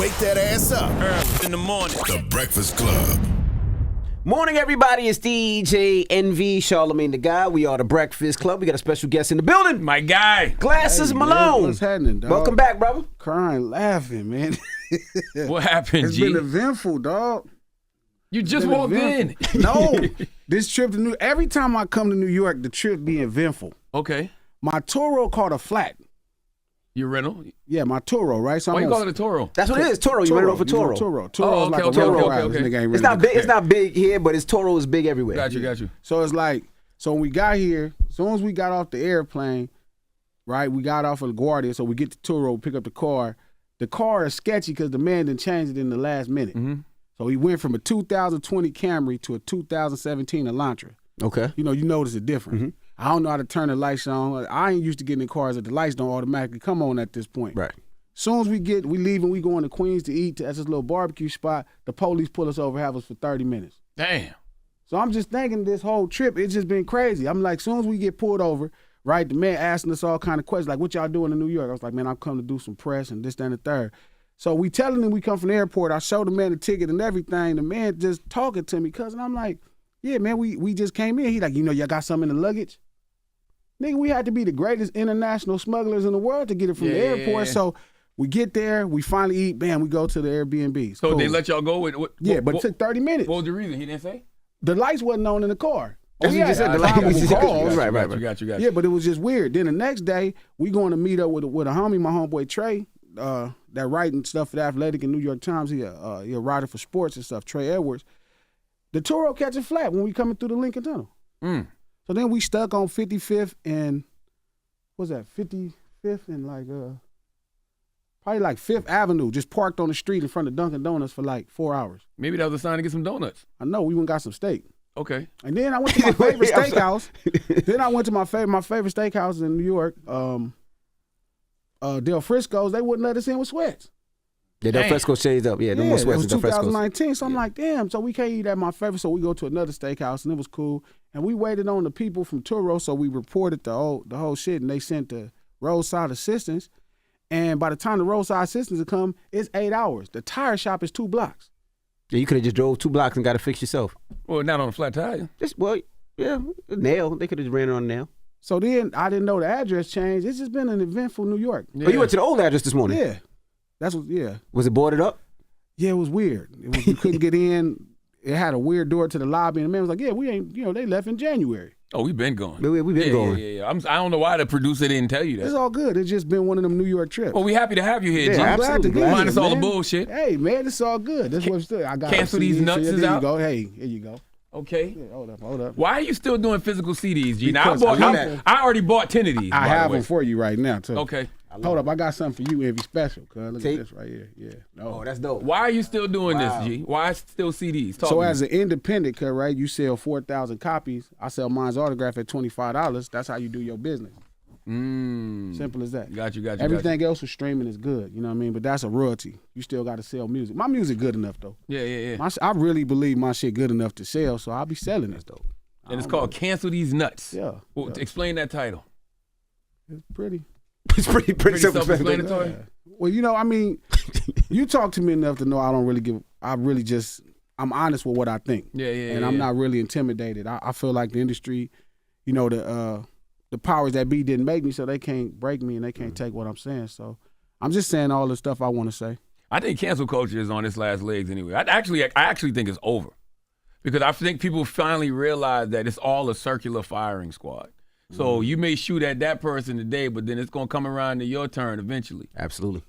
wake that ass up. Early in the morning. The Breakfast Club. Morning, everybody. It's DJ NV, Charlamagne the Guy. We are the Breakfast Club. We got a special guest in the building. My guy. Glasses Malone. Man, what's happening, dog? Welcome back, brother. Crying, laughing, man. What happened, It's G? been eventful, dog. You just walked in. No, this trip to New. Every time I come to New York, the trip be eventful. Okay. My Toro caught a flat. Your rental? Yeah, my Toro, right? So Why I'm you on- call it a Toro? That's what it is. Toro. You rent it off for Toro. Toro. Oh, Toro's like okay, a okay, Toro. okay, This okay. nigga ain't It's renting not the big. car. It's not big here, but it's Toro is big everywhere. Got you. So it's like, so when we got here, as soon as we got off the airplane, right, we got off of LaGuardia, so we get to Toro, pick up the car. The car is sketchy because the man didn't change it in the last minute. Mm-hmm. So he went from a 2020 Camry to a 2017 Elantra. Okay. You notice the difference. Mm-hmm. I don't know how to turn the lights on. I ain't used to getting in cars that the lights don't automatically come on at this point. Right. Soon as we leave and we going to Queens to eat at this little barbecue spot, the police pull us over, have us for 30 minutes. Damn. So I'm just thinking this whole trip, it's just been crazy. I'm like, soon as we get pulled over, right, the man asking us all kind of questions, like, what y'all doing in New York? I was like, man, I'm coming to do some press and this, that, and the third. So we telling him we come from the airport. I showed the man the ticket and everything. The man just talking to me, and I'm like, yeah, man, we just came in. He like, y'all got something in the luggage? Nigga, we had to be the greatest international smugglers in the world to get it from the airport. Yeah. So we get there, we finally eat, bam, we go to the Airbnb. So Cool. they let y'all go with what? Yeah, but it took 30 minutes. What was the reason? He didn't say? The lights wasn't on in the car. That's what you just said, the lights- lights Right. Got you. Yeah, but it was just weird. Then the next day, we going to meet up with a homie, my homeboy Trey, that writing stuff for the Athletic and New York Times. He a writer for sports and stuff, Trey Edwards. The Toro catch a flat when we coming through the Lincoln Tunnel. Mm. So then we stuck on 55th and, what's that, 55th and probably like 5th Avenue, just parked on the street in front of Dunkin' Donuts for like 4 hours. Maybe that was a sign to get some donuts. I know, we went and got some steak. Okay. And then I went to my favorite I'm sorry. steakhouse. Then I went to my favorite steakhouse in New York, Del Frisco's. They wouldn't let us in with sweats. Yeah, Del Damn. Fresco shades up. Yeah, no more It sweats was in Del Fresco. 2019, so I'm like, damn. So we can't eat at my favorite, so we go to another steakhouse, and it was cool. And we waited on the people from Turo, so we reported the whole shit, and they sent the roadside assistance. And by the time the roadside assistance would come, it's 8 hours. The tire shop is 2 blocks. Yeah, you could have just drove 2 blocks and got it fixed yourself. Well, not on a flat tire. Yeah, a nail. They could have ran it on a nail. So then I didn't know the address changed. It's just been an eventful New York. Yeah. Oh, you went to the old address this morning? Yeah. Yeah. Was it boarded up? Yeah, it was weird. You couldn't get in. It had a weird door to the lobby, and the man was like, yeah, we ain't, they left in January. Oh, we've been going. We've been going. Yeah. I don't know why the producer didn't tell you It's that. all good. It's just been one of them New York trips. Well, we happy to have you here, Yeah, G. I'm glad to be here, Minus all the man. bullshit. Hey, man, it's all good. That's what's good. I got Cancel a these CD, nuts so is there out? you go. Hey, here you go. Okay. Yeah, hold up. Why are you still doing physical CDs, G? Now, Because I love that. I already bought 10 of these. I by have the way. them for you right now, too. Okay. Hold up. I got something for you, Envy Special, cuz. Look Tape? at this right here. Yeah. No. Oh, that's dope. Why are you still doing this, G? Why still CDs? Talk So to me. as an independent, cuz, right, you sell 4,000 copies. I sell mine's autograph at $25. That's how you do your business. Simple as that. Got you. Everything else with streaming is good, you know what I mean? But that's a royalty. You still got to sell music. My music good enough, though. Yeah. I really believe my shit good enough to sell, so I'll be selling it, though. And it's called Cancel These Nuts. Yeah. Well, explain that title. It's pretty. It's pretty self-explanatory. self-explanatory. Well, I mean, you talk to me enough to know I'm honest with what I think. Yeah. And I'm not really intimidated. I feel like the industry, the powers that be didn't make me, so they can't break me and they can't take what I'm saying. So I'm just saying all the stuff I want to say. I think cancel culture is on its last legs anyway. I actually think it's over. Because I think people finally realize that it's all a circular firing squad. So you may shoot at that person today, but then it's going to come around to your turn eventually. Absolutely.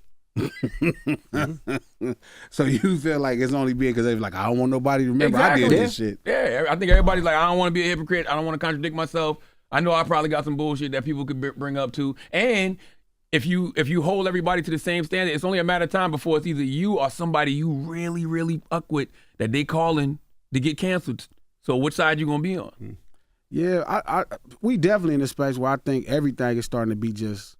So you feel like it's only being because they're like, I don't want nobody to remember I did this shit. Yeah, I think everybody's like, I don't want to be a hypocrite. I don't want to contradict myself. I know I probably got some bullshit that people could bring up too. And if you hold everybody to the same standard, it's only a matter of time before it's either you or somebody you really, really fuck with that they calling to get canceled. So which side you gonna be on? Yeah, we definitely in a space where I think everything is starting to be just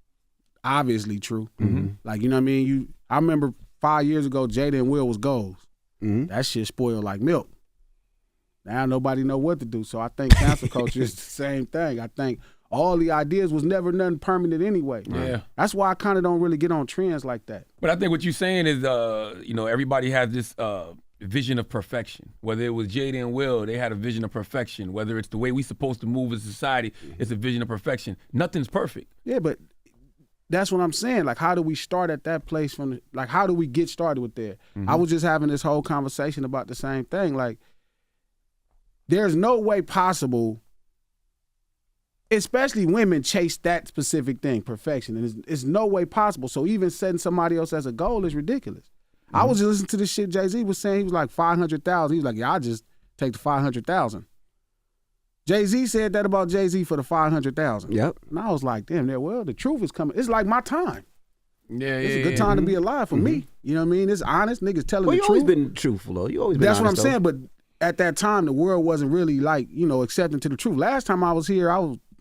obviously true. Mm-hmm. Like, you know what I mean? I remember 5 years ago, Jada and Will was goals. Mm-hmm. That shit spoiled like milk. Now nobody know what to do. So I think cancel culture is the same thing. I think all the ideas was never nothing permanent anyway. Yeah. That's why I kind of don't really get on trends like that. But I think what you're saying is, everybody has this vision of perfection. Whether it was Jada and Will, they had a vision of perfection. Whether it's the way we supposed to move as a society, it's a vision of perfection. Nothing's perfect. Yeah, but that's what I'm saying. Like, how do we start at that place how do we get started with there? I was just having this whole conversation about the same thing. Like, there's no way possible, especially women chase that specific thing, perfection. And it's no way possible. So even setting somebody else as a goal is ridiculous. I was just listening to this shit Jay-Z was saying. He was like 500,000. He was like, yeah, I'll just take the 500,000. Jay-Z said that about Jay-Z for the 500,000. Yep. And I was like, damn, well, the truth is coming. It's like my time. Yeah, It's a good time to be alive for me. You know what I mean? It's honest. Niggas telling the you truth. always been truthful, though. You always been That's what I'm honest, saying. But at that time, the world wasn't really like, accepting to the truth. Last time I was here,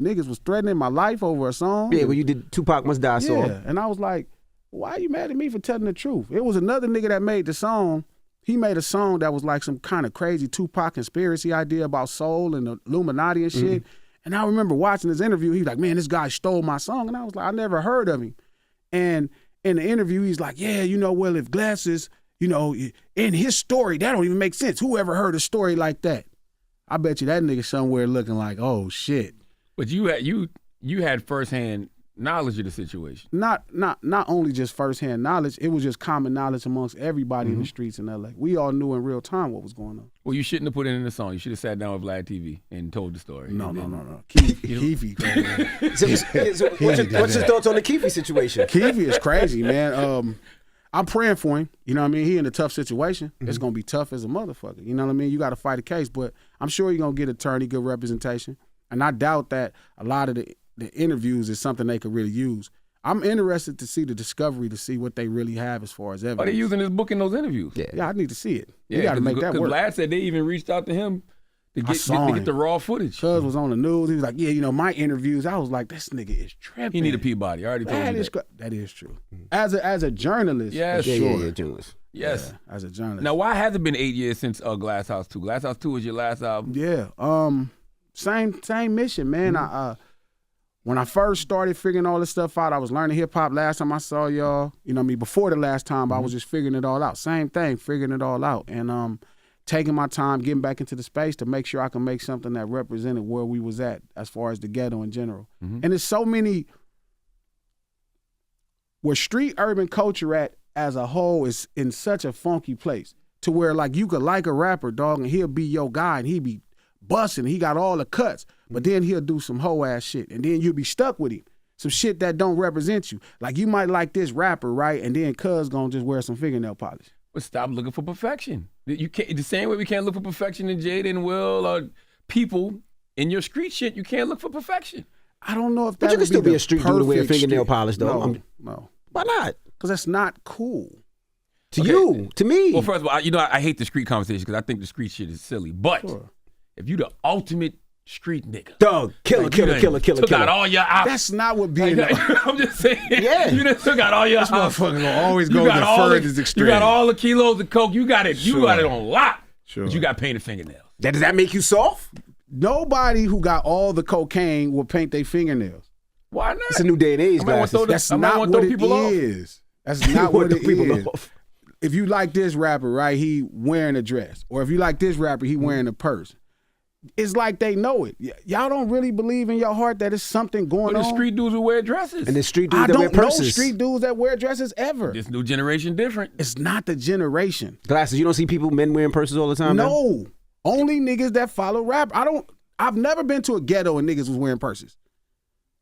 niggas was threatening my life over a song. Yeah, well, you did Tupac Must Die song. Yeah, and I was like, why are you mad at me for telling the truth? It was another nigga that made the song. He made a song that was like some kind of crazy Tupac conspiracy idea about soul and the Illuminati and shit. And I remember watching his interview. He was like, man, this guy stole my song. And I was like, I never heard of him. And in the interview, he's like, yeah, well, if Glasses, in his story, that don't even make sense. Who ever heard a story like that? I bet you that nigga somewhere looking like, oh, shit. But you had firsthand knowledge of the situation. Not only just firsthand knowledge, it was just common knowledge amongst everybody in the streets in LA. We all knew in real time what was going on. Well, you shouldn't have put it in the song. You should have sat down with Vlad TV and told the story. No. Keefe. What's his thoughts on the Keefe situation? Keefe is crazy, man. I'm praying for him. You know what I mean? He in a tough situation. It's going to be tough as a motherfucker. You know what I mean? You got to fight a case, but I'm sure you're going to get attorney, good representation. And I doubt that a lot of the interviews is something they could really use. I'm interested to see the discovery, to see what they really have as far as evidence. Are they using his book in those interviews? Yeah, I need to see it. Yeah, you got to make that work. Because Vlad said they even reached out to him to get the raw footage. Cuz was on the news. He was like, yeah, my interviews. I was like, this nigga is tripping. He need a Peabody. I already told you that. That is true. As a journalist. Yes, Yeah, journalist. Yes. Yeah, as a journalist. Now, why has it been 8 years since Glass House 2? Glass House 2 was your last album? Yeah. Same mission, man. When I first started figuring all this stuff out, I was learning hip hop. Last time I saw y'all, before the last time, I was just figuring it all out. Same thing, figuring it all out. And taking my time, getting back into the space to make sure I can make something that represented where we was at as far as the ghetto in general. And there's so many, where street urban culture at as a whole is in such a funky place to where like you could like a rapper, dog, and he'll be your guy and he be busting. He got all the cuts, but then he'll do some hoe ass shit, and then you'll be stuck with him. Some shit that don't represent you. Like you might like this rapper, right? And then cuz gonna just wear some fingernail polish. But stop looking for perfection. You can't. The same way we can't look for perfection in Jada and Will or people in your street shit. You can't look for perfection. I don't know if that. But you can still be a street dude to wear perfect fingernail street. polish, though. No. Why not? Because that's not cool. To you, to me. Well, first of all, I hate the street conversation because I think the street shit is silly. But if you the ultimate street nigga, dog, killer. Took out all your options. That's not what being. I'm just saying. Yeah. You done took out all your options. Motherfucker gonna always go the furthest extreme. You got all the kilos of coke. You got it. You got it on lock. Sure. But you got painted fingernails. Does that make you soft? Nobody who got all the cocaine will paint their fingernails. Why not? It's a new day and age, guys. That's not what it is. That's not what it is. If you like this rapper, right, he wearing a dress. Or if you like this rapper, he wearing a purse. It's like they know it. Y'all don't really believe in your heart that it's something going on. The street dudes who wear dresses. And the street dudes that wear purses. I don't know street dudes that wear dresses ever. This new generation different. It's not the generation. Glasses, you don't see men wearing purses all the time? No. Man? Only niggas that follow rap. I've never been to a ghetto and niggas was wearing purses.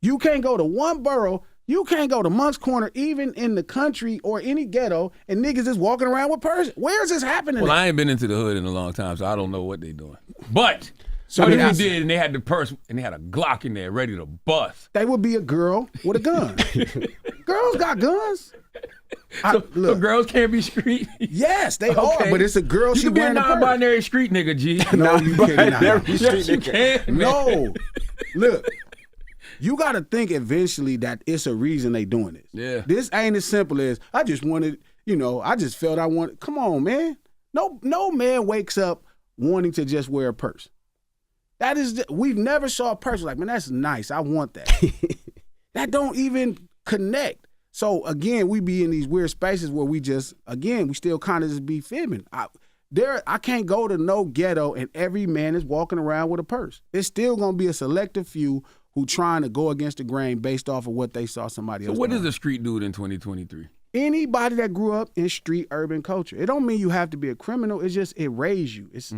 You can't go to one borough. You can't go to Monk's Corner, even in the country or any ghetto, and niggas is walking around with purses. Where is this happening? Well, I ain't been into the hood in a long time, so I don't know what they doing. But what if you did and they had the purse and they had a Glock in there ready to bust? They would be a girl with a gun. Girls got guns. So girls can't be street? Yes, they are, but it's a girl. You can be a non-binary street nigga, G. No, you cannot. Yes, you can, man. No. Look. You got to think eventually that it's a reason they doing this. Yeah. This ain't as simple as, I just wanted, I just felt I wanted. Come on, man. No man wakes up wanting to just wear a purse. That is, we've never saw a person like, man, that's nice. I want that. That don't even connect. So again, we be in these weird spaces where we still kind of just be fibbing. I can't go to no ghetto and every man is walking around with a purse. It's still gonna be a selective few who trying to go against the grain based off of what they saw somebody else. So what doing. is a street dude in 2023? Anybody that grew up in street urban culture. It don't mean you have to be a criminal. It's just it raised you. It's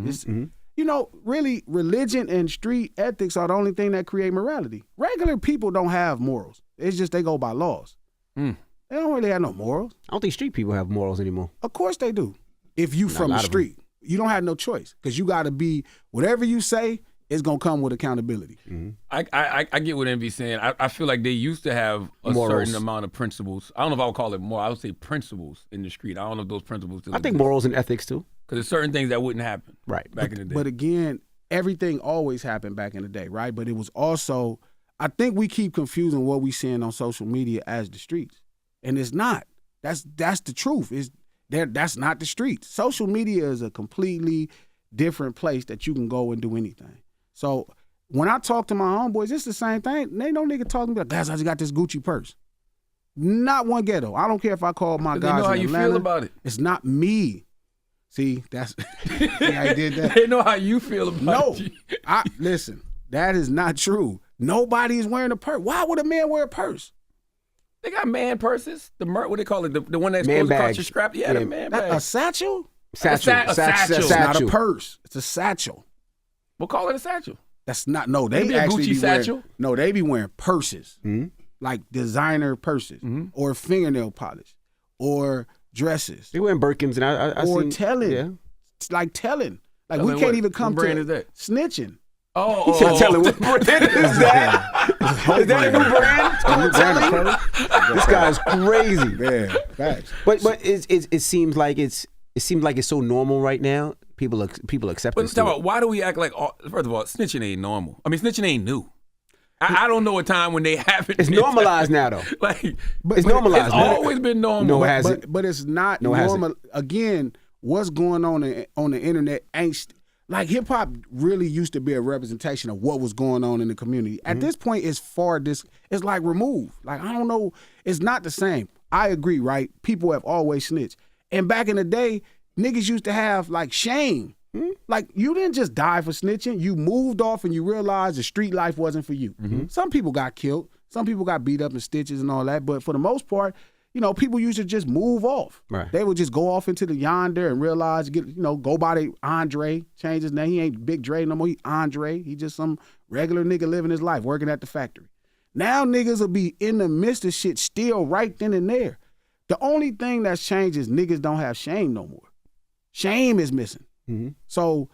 really religion and street ethics are the only thing that create morality. Regular people don't have morals. It's just they go by laws. They don't really have no morals. I don't think street people have morals anymore. Of course they do. If you from the street, you don't have no choice because you got to be, whatever you say, it's going to come with accountability. I get what Envy's saying. I feel like they used to have a certain amount of principles. I don't know if I would call it more. I would say principles in the street. I don't know if those principles still I think morals and ethics too. Because there's certain things that wouldn't happen back in the day. But again, everything always happened back in the day, right? But it was also, I think we keep confusing what we seeing on social media as the streets. And it's not. That's the truth. That's not the streets. Social media is a completely different place that you can go and do anything. So when I talk to my homeboys, it's the same thing. They no nigga talking about, guys, I just got this Gucci purse. Not one ghetto. I don't care if I call my guys they know how in you Atlanta. feel about it. It's not me. See, that's I did that. They know how you feel about it. No, listen, that is not true. Nobody is wearing a purse. Why would a man wear a purse? They got man purses. What they call it? The one that's man supposed to cost bags. you scrap. Yeah, the man bag. A satchel? Satchel. It's not a purse. It's a satchel. We'll call it a satchel. That's not, no, they Maybe a actually Gucci be wearing, satchel? no, they be wearing purses, like designer purses or fingernail polish or dresses. They wearing Birkins and I or seen, telling. Yeah. It's like telling. Like Telling we can't what? even come What brand to is that? snitching. Tell what brand is that? Is that a new brand? This guy's crazy. Yeah, facts. But it seems like it's so normal right now. People accept But it. let's talk about why do we act like? First of all, snitching ain't normal. I mean, snitching ain't new. I don't know a time when they haven't. It's normalized now, though. It's normalized. It's always been normal. No, it hasn't. But it's not normal. Again, what's going on the internet ain't like hip hop really used to be a representation of what was going on in the community. At this point, it's like removed. Like I don't know, it's not the same. I agree, right? People have always snitched, and back in the day, niggas used to have like shame. Like you didn't just die for snitching. You moved off and you realized the street life wasn't for you. Some people got killed. Some people got beat up in stitches and all that. But for the most part, people used to just move off. Right. They would just go off into the yonder and realize, go by the Andre, change his name. He ain't Big Dre no more. He Andre. He just some regular nigga living his life, working at the factory. Now niggas will be in the midst of shit still right then and there. The only thing that's changed is niggas don't have shame no more. Shame is missing. So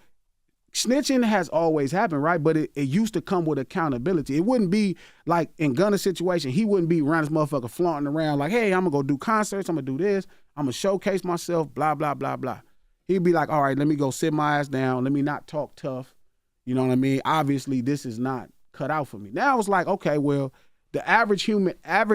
snitching has always happened, right? But it used to come with accountability. It wouldn't be like in Gunna's situation, he wouldn't be around this motherfucker flaunting around like, hey, I'm gonna go do concerts, I'm gonna do this, I'm gonna showcase myself, blah, blah, blah, blah. He'd be like, all right, let me go sit my ass down, let me not talk tough. You know what I mean? Obviously, this is not cut out for me. Now it's like, okay, well, the average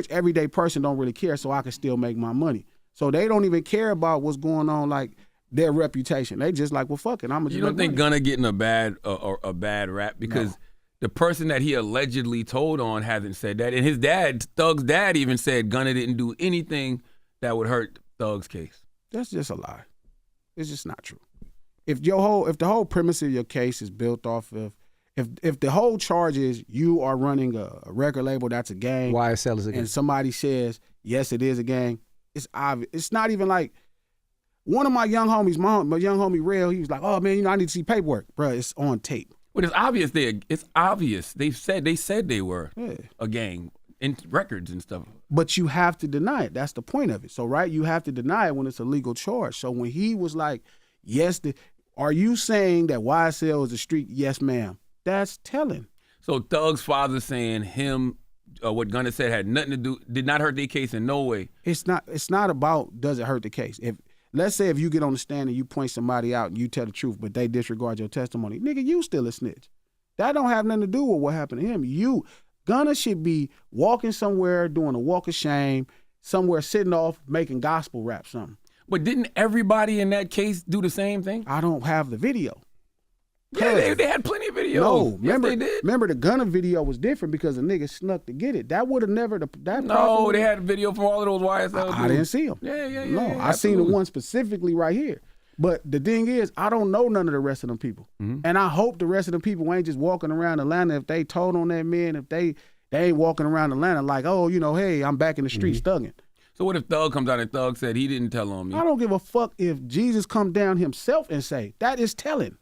everyday person don't really care, so I can still make my money. So they don't even care about what's going on, like, their reputation. They just like, well, fuck it. I'm gonna. You don't think Gunna getting a bad rap because the person that he allegedly told on hasn't said that, and his dad, Thug's dad, even said Gunna didn't do anything that would hurt Thug's case. That's just a lie. It's just not true. If the whole premise of your case is built off of, if the whole charge is you are running a record label that's a gang, YSL is a gang, and somebody says yes, it is a gang, it's obvious. It's not even like. One of my young homies, my young homie Rail, he was like, "Oh man, I need to see paperwork, bro. It's on tape." But it's obvious. It's obvious. They said they were a gang in records and stuff. But you have to deny it. That's the point of it. So right, you have to deny it when it's a legal charge. So when he was like, "Yes," are you saying that YSL is a street? Yes, ma'am. That's telling. So Thug's father saying what Gunna said had nothing to do, did not hurt their case in no way. It's not about does it hurt the case. Let's say if you get on the stand and you point somebody out and you tell the truth, but they disregard your testimony, nigga, you still a snitch. That don't have nothing to do with what happened to him. Gunna should be walking somewhere, doing a walk of shame, somewhere sitting off, making gospel rap something. But didn't everybody in that case do the same thing? I don't have the video. Yeah, they had plenty of videos. No, yes, they did. Remember the Gunna video was different because the nigga snuck to get it. That would have never. No, they had a video from all of those YSL. I didn't see them. Yeah. No, I seen the one specifically right here. But the thing is, I don't know none of the rest of them people, and I hope the rest of them people ain't just walking around Atlanta. If they told on that man, if they ain't walking around Atlanta like, oh, hey, I'm back in the streets thugging. So what if Thug comes out and Thug said he didn't tell on me? I don't give a fuck if Jesus come down himself and say that is telling.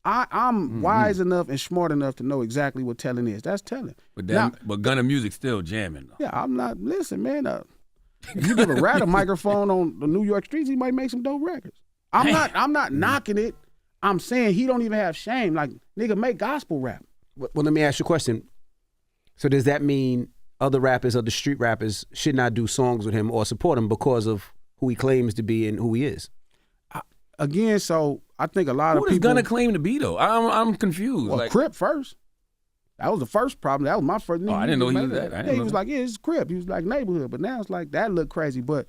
I'm wise enough and smart enough to know exactly what telling is. That's telling. But Gunna music still jamming though. Yeah, I'm not. Listen, man. If you give a rat a microphone on the New York streets, he might make some dope records. I'm not knocking it. I'm saying he don't even have shame. Like, nigga, make gospel rap. Well, let me ask you a question. So does that mean other rappers, other street rappers, should not do songs with him or support him because of who he claims to be and who he is? Again, so I think a lot of people. Who does Gunna claim to be though? I'm confused. Well, Crip first. That was the first problem. That was my first. I didn't know he was that. He was like, yeah, it's Crip. He was like neighborhood, but now it's like that look crazy. But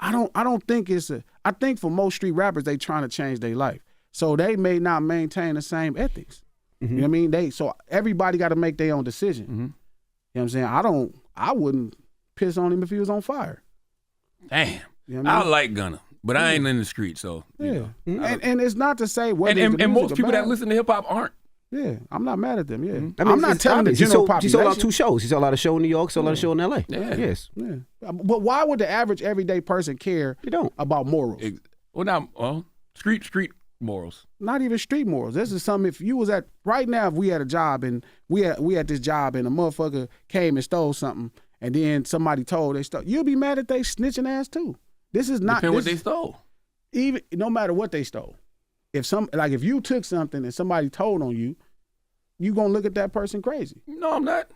I don't think it's I think for most street rappers, they trying to change their life, so they may not maintain the same ethics. You know what I mean? So everybody got to make their own decision. You know what I'm saying? I wouldn't piss on him if he was on fire. Damn. You know what I mean? I like Gunna, but I ain't in the street, so yeah. And it's not to say what and most people that listen to hip hop aren't. Yeah, I'm not mad at them. Yeah, I mean, I'm not telling the general population. He sold out 2 shows. He sold out a show in New York, sold out a show in L.A. Yeah. Yes. Yeah. But why would the average everyday person care about morals? Street morals. Not even street morals. This is something. If you was at right now, if we had a job and we had this job and a motherfucker came and stole something, and then somebody told they stole, you'll be mad at they snitching ass too. This is not what they stole. Even no matter what they stole. If you took something and somebody told on you, you gonna look at that person crazy. No, I'm not.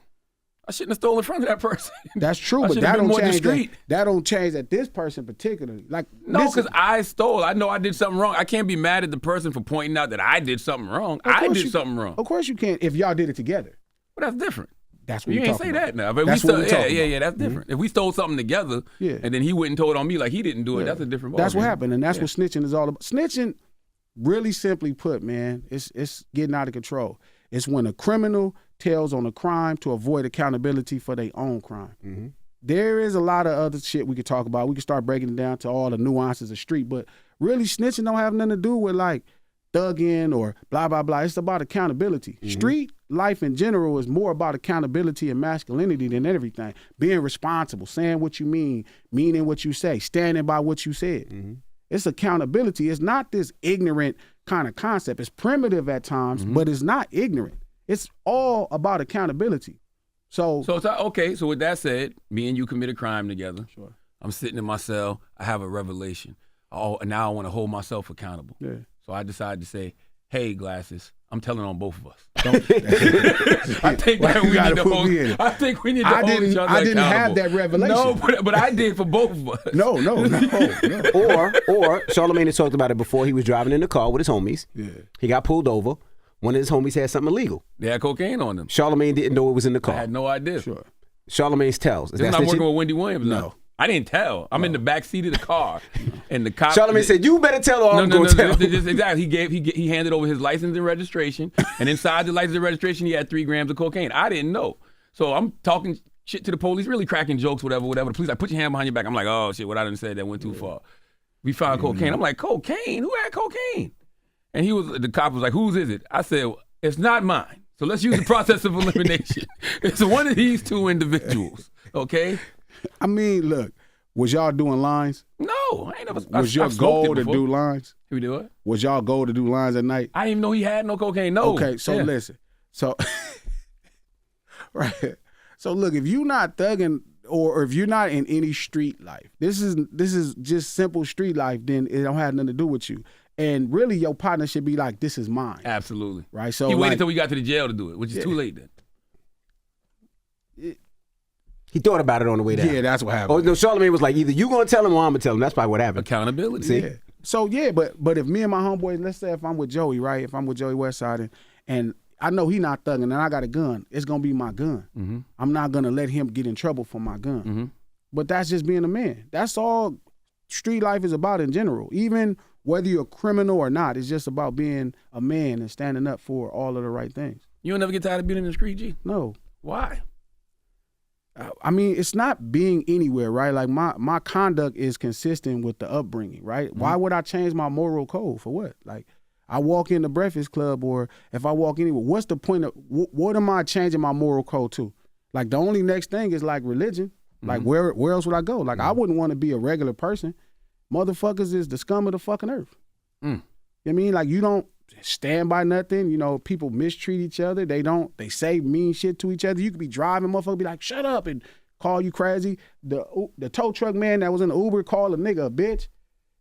I shouldn't have stolen from that person. That's true, but that don't change. That don't change that this person particularly. Like no, because I stole. I know I did something wrong. I can't be mad at the person for pointing out that I did something wrong. I did something wrong. Of course you can if y'all did it together. But that's different. That's what you ain't say that now. But that's what we're talking about. Yeah, that's different. If we stole something together, and then he went and told on me like he didn't do it, that's a different ballgame. That's what happened, and that's what snitching is all about. Snitching, really simply put, man, it's getting out of control. It's when a criminal tells on a crime to avoid accountability for their own crime. There is a lot of other shit we could talk about. We could start breaking it down to all the nuances of street, but really snitching don't have nothing to do with like thugging or blah, blah, blah. It's about accountability. Street life in general is more about accountability and masculinity than everything. Being responsible, saying what you mean, meaning what you say, standing by what you said. It's accountability. It's not this ignorant kind of concept. It's primitive at times, but it's not ignorant. It's all about accountability. So okay. So with that said, me and you commit a crime together. Sure. I'm sitting in my cell. I have a revelation. And now I want to hold myself accountable. Yeah. So I decided to say, "Hey, Glasses, I'm telling on both of us." I think we need to hold each other I didn't accountable. have that revelation. No, but I did for both of us. No. Or Charlamagne talked about it before. He was driving in the car with his homies. Yeah. He got pulled over. One of his homies had something illegal. They had cocaine on them. Charlamagne didn't know it was in the car. I had no idea. Sure. Charlamagne's tells. This is not working with Wendy Williams. No. I didn't tell. I'm in the back seat of the car, and the cop. Charlamagne said, "You better tell her I'm going to tell." Exactly. He handed over his license and registration, and inside the license and registration, he had 3 grams of cocaine. I didn't know, so I'm talking shit to the police, really cracking jokes, whatever. The police like, put your hand behind your back. I'm like, oh shit, what I done said that went too far. We found cocaine. I'm like, cocaine? Who had cocaine? And the cop was like, whose is it? I said, it's not mine. So let's use the process of elimination. It's one of these 2 individuals. Okay. I mean, look, was y'all doing lines? No, I ain't never. Was your goal to do lines? We do it. Was y'all goal to do lines at night? I didn't even know he had no cocaine. No. Okay, so listen. So, right. So look, if you're not thugging or if you're not in any street life, this is just simple street life, then it don't have nothing to do with you. And really, your partner should be like, this is mine. Absolutely. Right. So he waited until we got to the jail to do it, which is too late then. He thought about it on the way down. Yeah, that's what happened. Oh no, Charlamagne was like, either you gonna tell him or I'm gonna tell him. That's probably what happened. Accountability. See? Yeah. So but if me and my homeboys, let's say if I'm with Joey, right? If I'm with Joey Westside and I know he not thugging and I got a gun, it's gonna be my gun. I'm not gonna let him get in trouble for my gun. But that's just being a man. That's all street life is about in general. Even whether you're a criminal or not. It's just about being a man and standing up for all of the right things. You don't never get tired of being in the street, G? No. Why? I mean, it's not being anywhere, right? Like my conduct is consistent with the upbringing, right? Mm-hmm. Why would I change my moral code for what? Like, I walk in the Breakfast Club, or if I walk anywhere, what's the point of what am I changing my moral code to? Like, the only next thing is like religion. Like, where else would I go? Like, I wouldn't want to be a regular person. Motherfuckers is the scum of the fucking earth. You know what I mean? Like, you don't stand by nothing. You know, people mistreat each other. They say mean shit to each other. You could be driving, motherfucker be like, shut up, and call you crazy. The tow truck man that was in the Uber called a nigga a bitch.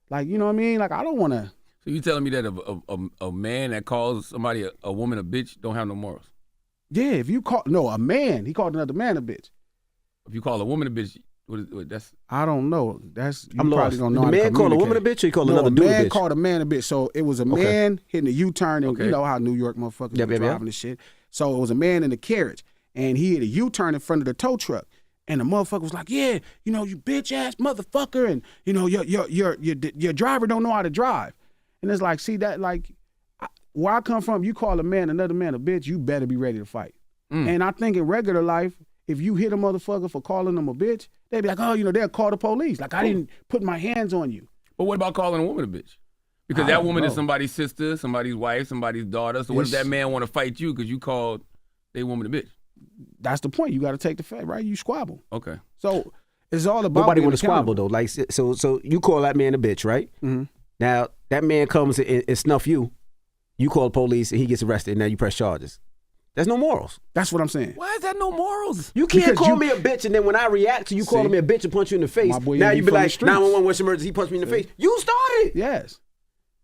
Like, you know what I mean? Like, I don't want to. So you telling me that a man that calls somebody a woman a bitch don't have no morals? Yeah, if you call, no, a man, he called another man a bitch. If you call a woman a bitch, that's... I don't know. That's, you I'm probably lost. don't know The how to man called a woman a communicate. bitch, or he called No, another a dude a man bitch? called a man a bitch. So it was a man hitting a U-turn, and you know how New York motherfuckers Yep, be yep, yep. driving and shit. So it was a man in a carriage, and he hit a U-turn in front of the tow truck. And the motherfucker was like, yeah, you know, you bitch ass motherfucker, and you know, your driver don't know how to drive. And it's like, see that, like, where I come from, you call a man another man a bitch, you better be ready to fight. And I think in regular life, if you hit a motherfucker for calling them a bitch, they'd be like, oh, you know, they'll call the police. Like, I didn't put my hands on you. But what about calling a woman a bitch? Because I that don't woman is know. somebody's sister, somebody's wife, somebody's daughter. So what if It's- that man want to fight you because you called they woman a bitch? That's the point. You got to take the fight, right? You squabble. Okay. So it's all about Nobody being want to squabble accountable. though. Like, so you call that man a bitch, right? Mm-hmm. Now that man comes and snuff you. You call the police and he gets arrested, and now you press charges. There's no morals. That's what I'm saying. Why is that no morals? You can't Because call you- me a bitch, and then when I react to you calling me a bitch and punch you in the face, My boy, now he you be from the like, streets. 911, what's the emergency? He punched me in the face. You started it. Yes.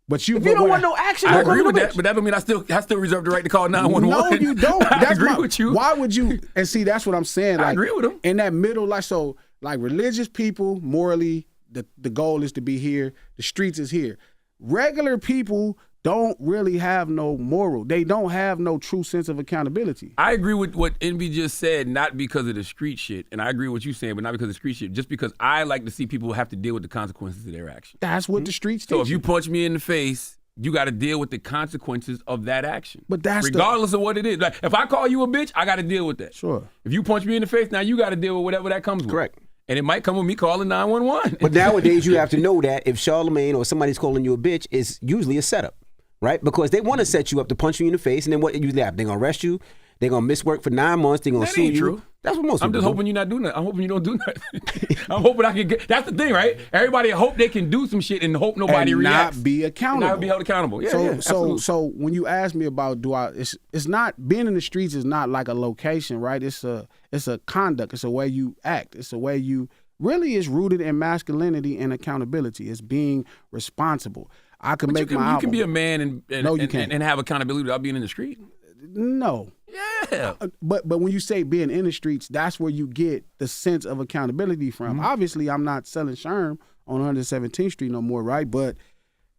But you, If you don't want no action, I don't call agree me with a that, bitch. but that don't mean I still reserve the right to call 911. No, you don't. I That's agree with you. Why would you? And see, that's what I'm saying. Like, I agree with him. In that middle, like, so, like, religious people, morally, the goal is to be here. The streets is here. Regular people don't really have no moral. They don't have no true sense of accountability. I agree with what Envy just said, not because of the street shit, and I agree with what you're saying, but not because of the street shit, just because I like to see people have to deal with the consequences of their action. That's what the streets So teach if you punch me in the face, you got to deal with the consequences of that action. But that's regardless of what it is. Like, if I call you a bitch, I got to deal with that. Sure. If you punch me in the face, now you got to deal with whatever that comes with. Correct. And it might come with me calling 911. But nowadays, you have to know that if Charlamagne or somebody's calling you a bitch, it's usually a setup, right? Because they want to set you up to punch you in the face, and then what you left? They're gonna arrest you. They're gonna miss work for 9 months. They're gonna That sue ain't you. true. That's what most I'm people just do. hoping you're not doing that. I'm hoping you don't do nothing. I'm hoping I can get. That's the thing, right? Everybody hope they can do some shit and hope nobody and reacts. not be accountable. Not be held accountable. Yeah, so, yeah, absolutely. so when you ask me about it's not being in the streets is not like a location, right? It's a conduct. It's a way you act. It's a way you really is rooted in masculinity and accountability. It's being responsible. I can But make you my can album. be a man and No, you can't. and have accountability without being in the street. No. Yeah. But when you say being in the streets, that's where you get the sense of accountability from. Obviously, I'm not selling Sherm on 117th Street no more, right? But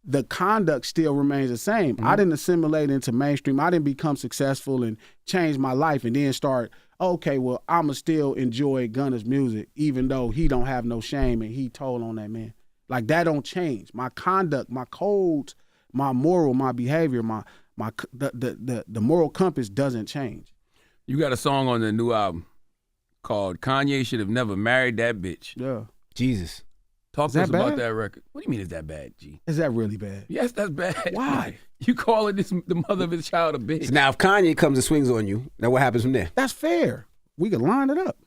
the conduct still remains the same. I didn't assimilate into mainstream. I didn't become successful and change my life and then start, okay, well, I'ma still enjoy Gunna's music, even though he don't have no shame and he told on that man. Like, that don't change. My conduct, my codes, my moral, my behavior, the moral compass doesn't change. You got a song on the new album called "Kanye Should Have Never Married That Bitch." Yeah. Jesus. Talk Is to us that about bad? that record. What do you mean is that bad, G? Is that really bad? Yes, that's bad. Why? You calling the mother of his child a bitch? So now, if Kanye comes and swings on you, now what happens from there? That's fair. We could line it up.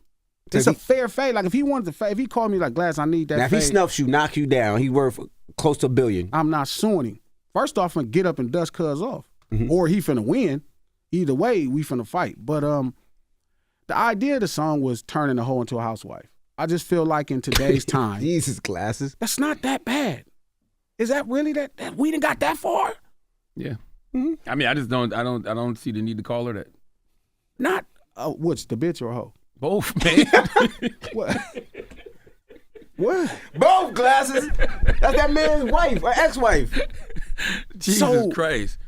So It's if a fair fade. Like, if he wanted to fade, if he called me like, Glass, I need that Now, if he fade, snuffs you, knock you down, he worth close to $1 billion. I'm not suing him. First off, I'm gonna get up and dust cuz off. Mm-hmm. Or he finna win. Either way, we finna fight. But the idea of the song was turning a hoe into a housewife. I just feel like in today's time, Jesus, glasses. that's not that bad. Is that really that we done got that far? Yeah. I mean, I don't see the need to call her that. Not what's the bitch or a hoe? Both, man. What? What? Both glasses. That's that man's wife or ex-wife. Jesus So- Christ.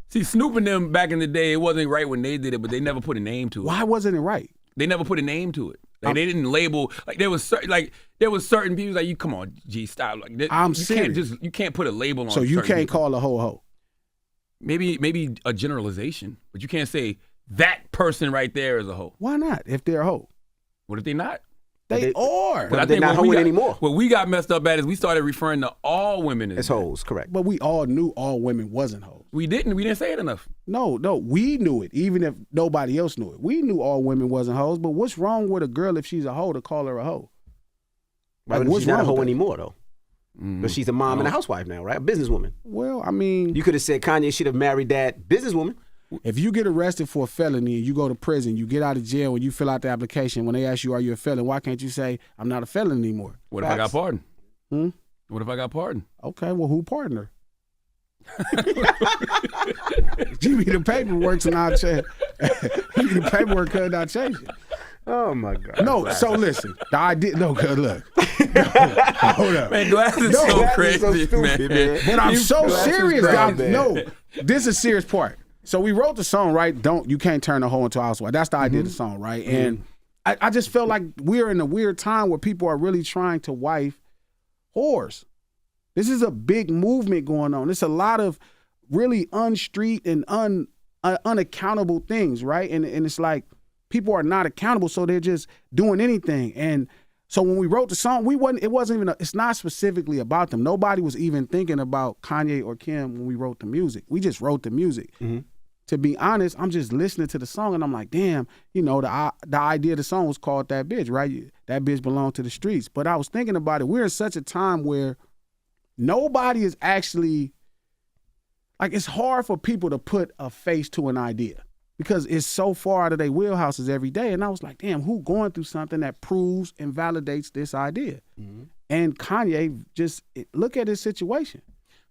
See, Snoop and them back in the day, it wasn't right when they did it, but they never put a name to it. Why wasn't it right? They never put a name to it. Like they didn't label like there was certain people like you come on G stop like I'm you serious. You can't put a label on. So you can't people. call a hoe. Maybe a generalization, but you can't say that person right there is a hoe. Why not? If they're a hoe, What if they not? they are. But they're not hoeing anymore. What we got messed up at is we started referring to all women as It's hoes, correct. But we all knew all women wasn't hoes. We didn't say it enough. No, we knew it, even if nobody else knew it. We knew all women wasn't hoes, but what's wrong with a girl if she's a hoe to call her a hoe? Right, Like, but what's she's not a wrong hoe with that? anymore, though. But she's a mom and a housewife now, right? A businesswoman. Well, I mean, You could have said Kanye should have married that businesswoman. if you get arrested for a felony and you go to prison, you get out of jail and you fill out the application, when they ask you, are you a felon, why can't you say, I'm not a felon anymore? What if I got pardoned? Hmm? What if I got pardoned? Okay, well, who pardoned her? Give me the paperwork and I'll change. Give me the paperwork and I'll change it. Oh, my God. No, so listen. The idea, no, good look. No, hold up. Man, Glass is No, so Glass is crazy, so stupid, man. But I'm so Glass is serious. crazy, I'm- man. no, this is a serious part. So we wrote the song, right? You can't turn a hoe into a housewife. That's the idea of the song, right? And I just felt like we're in a weird time where people are really trying to wife whores. This is a big movement going on. There's a lot of really unstreet and unaccountable things, right? And it's like people are not accountable, so they're just doing anything. And so when we wrote the song, it's not specifically about them. Nobody was even thinking about Kanye or Kim when we wrote the music. We just wrote the music. Mm-hmm. To be honest, I'm just listening to the song and I'm like, damn, the idea of the song was called That Bitch, right? That bitch belonged to the streets. But I was thinking about it. We're in such a time where nobody is actually, like, it's hard for people to put a face to an idea because it's so far out of their wheelhouses every day. And I was like, damn, who going through something that proves and validates this idea? Mm-hmm. And Kanye, look at his situation.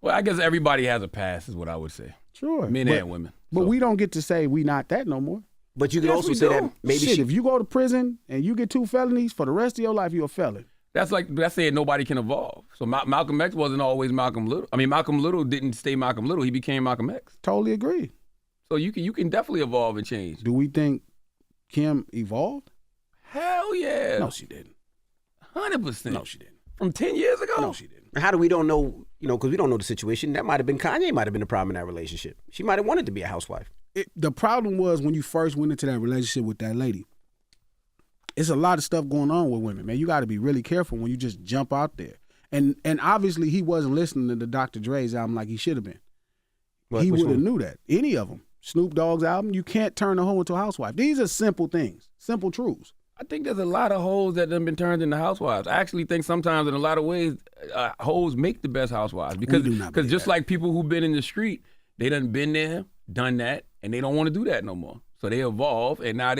Well, I guess everybody has a past, is what I would say. Sure. Men and women. But So- we don't get to say we not that no more. But you could Yes, also we say do. that maybe Shit, if you go to prison and you get 2 felonies for the rest of your life, you're a felon. That's saying nobody can evolve. So Malcolm X wasn't always Malcolm Little. I mean, Malcolm Little didn't stay Malcolm Little. He became Malcolm X. Totally agree. So you can definitely evolve and change. Do we think Kim evolved? Hell yeah. No, she didn't. 100%. No, she didn't. From 10 years ago? No, she didn't. How do we don't know, because we don't know the situation. That might have been Kanye might have been the problem in that relationship. She might have wanted to be a housewife. The problem was when you first went into that relationship with that lady, it's a lot of stuff going on with women, man. You got to be really careful when you just jump out there. And obviously he wasn't listening to the Dr. Dre's album like he should have been. He would have knew that. Any of them. Snoop Dogg's album, you can't turn a hoe into a housewife. These are simple things, simple truths. I think there's a lot of hoes that have been turned into housewives. I actually think sometimes in a lot of ways, hoes make the best housewives because do not believe just that. like people who've been in the street, they done been there, done that, and they don't want to do that no more. So they evolve, and now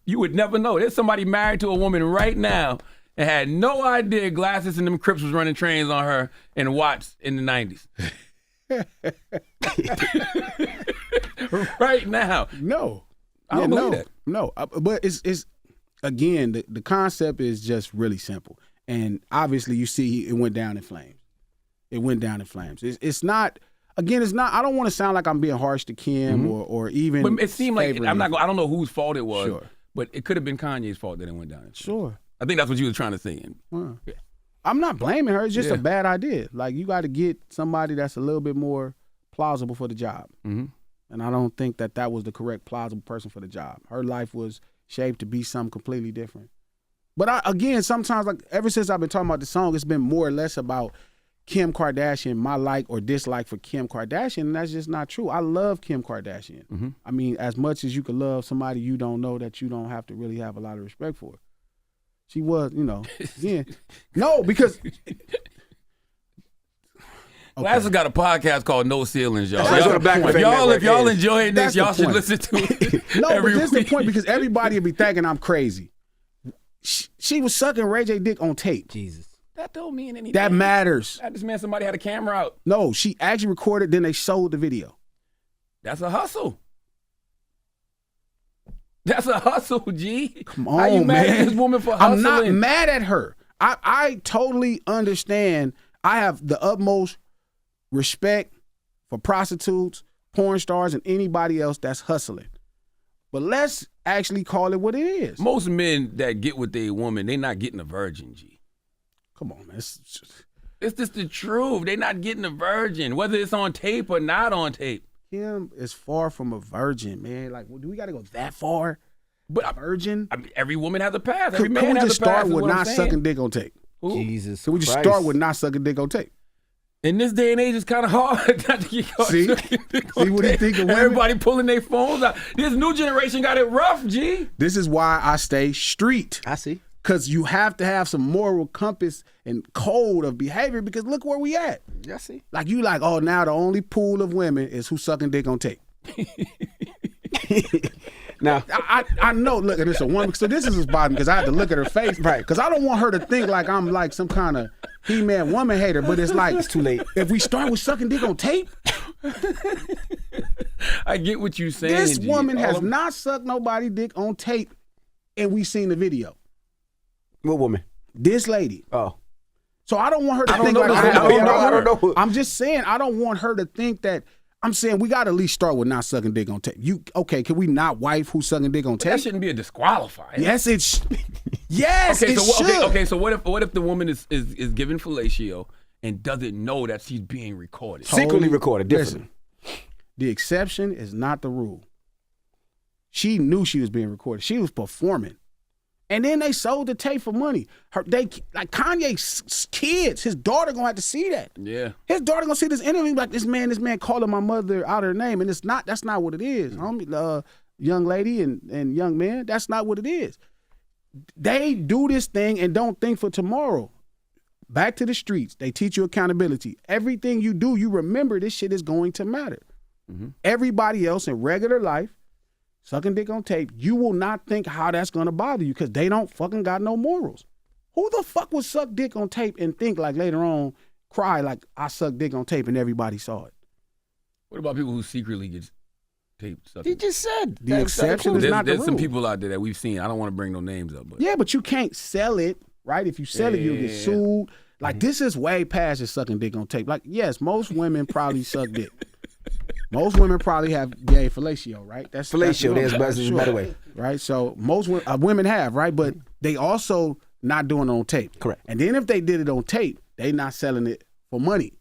you would never know. There's somebody married to a woman right now and had no idea Glasses and them Crips was running trains on her and Watts in the 90s. Right now. No. I don't believe that. No. But it's again, the concept is just really simple. And obviously you see it went down in flames. It went down in flames. It's not, again, it's not, I don't want to sound like I'm being harsh to Kim or even. But it seemed like, favoring I don't know whose fault it was, Sure. but it could have been Kanye's fault that it went down. Sure. I think that's what you were trying to say. Huh. Yeah. I'm not blaming her. It's just Yeah. a bad idea. Like, you got to get somebody that's a little bit more plausible for the job. Mm-hmm. And I don't think that was the correct plausible person for the job. Her life was shaped to be something completely different. But again, sometimes, like, ever since I've been talking about the song, it's been more or less about Kim Kardashian, my like or dislike for Kim Kardashian, and that's just not true. I love Kim Kardashian. Mm-hmm. I mean, as much as you could love somebody you don't know that you don't have to really have a lot of respect for. She was, yeah. No, because... Glasses got a podcast called No Ceilings, y'all. That's what a Black If Effect y'all Network is. enjoying this, That's the y'all should point. listen to it. No, but every this is the week. point, because everybody will be thinking I'm crazy. She was sucking Ray J dick on tape. Jesus. That don't mean anything. That matters. That just meant somebody had a camera out. No, she actually recorded, then they sold the video. That's a hustle. That's a hustle, G. Come How you on, mad man. at this woman for hustling? I'm not mad at her. I totally understand. I have the utmost respect for prostitutes, porn stars, and anybody else that's hustling. But let's actually call it what it is. Most men that get with their woman, they not getting a virgin, G. Come on, man. It's just the truth. They not getting a virgin, whether it's on tape or not on tape. Kim is far from a virgin, man. Like, do we got to go that far? But a virgin? I mean, every woman has a past. Every Can man we has just a past. start is with what I'm not saying. sucking dick on tape? Ooh. Jesus Can we just Christ. start with not sucking dick on tape? In this day and age, it's kind of hard not to get caught. See? sucking dick on See what he tape. think of women? Everybody pulling their phones out. This new generation got it rough, G. This is why I stay street. I see. Because you have to have some moral compass and code of behavior because look where we at. I see. Like you like, oh, now the only pool of women is who sucking dick on tape. Now, I know, look, and it's a woman. So this is what's bothering me because I had to look at her face. Right. Because I don't want her to think like I'm like some kind of He-Man woman hater, but it's like it's too late. if we start with sucking dick on tape, I get what you're saying. this G. woman All has of- not sucked nobody dick on tape, and we seen the video. What woman? This lady. Oh. So I don't want her to I don't think know like this- I don't know her. I'm just saying I don't want her to think that. I'm saying we got to at least start with not sucking dick on tape. Okay? Can we not wife who's sucking dick on But that tape? shouldn't be a disqualifier. Yes, it's. Yes, Okay, it so should. okay, so what if the woman is given fellatio and doesn't know that she's being recorded? Secretly recorded, different. Listen, the exception is not the rule. She knew she was being recorded. She was performing. And then they sold the tape for money. Like Kanye's kids, his daughter gonna have to see that. Yeah. His daughter gonna see this interview like this man calling my mother out her name, and that's not what it is. Homie, young lady and young man, that's not what it is. They do this thing and don't think for tomorrow. Back to the streets. They teach you accountability. Everything you do, you remember this shit is going to matter. Mm-hmm. Everybody else in regular life, sucking dick on tape, you will not think how that's going to bother you because they don't fucking got no morals. Who the fuck would suck dick on tape and think like later on, cry like I sucked dick on tape and everybody saw it? What about people who secretly get tape sucked? He just said. The exception is not the There's some rule. people out there that we've seen. I don't want to bring no names up, but Yeah, but you can't sell it, right? If you sell it, you'll get Yeah. sued. Like this is way past just sucking dick on tape. Like yes, most women probably suck dick. Most women probably have gay fellatio, right? That's Fellatio, there's a better way. right? So most women have, right? But they also not doing it on tape. Correct. And then if they did it on tape, they not selling it for money.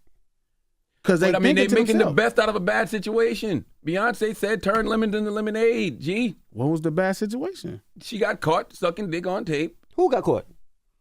Because they I mean, they think it to making the themselves. best out of a bad situation. Beyonce said, "Turn lemons into lemonade." G, What was the bad situation? she got caught sucking dick on tape. Who got caught?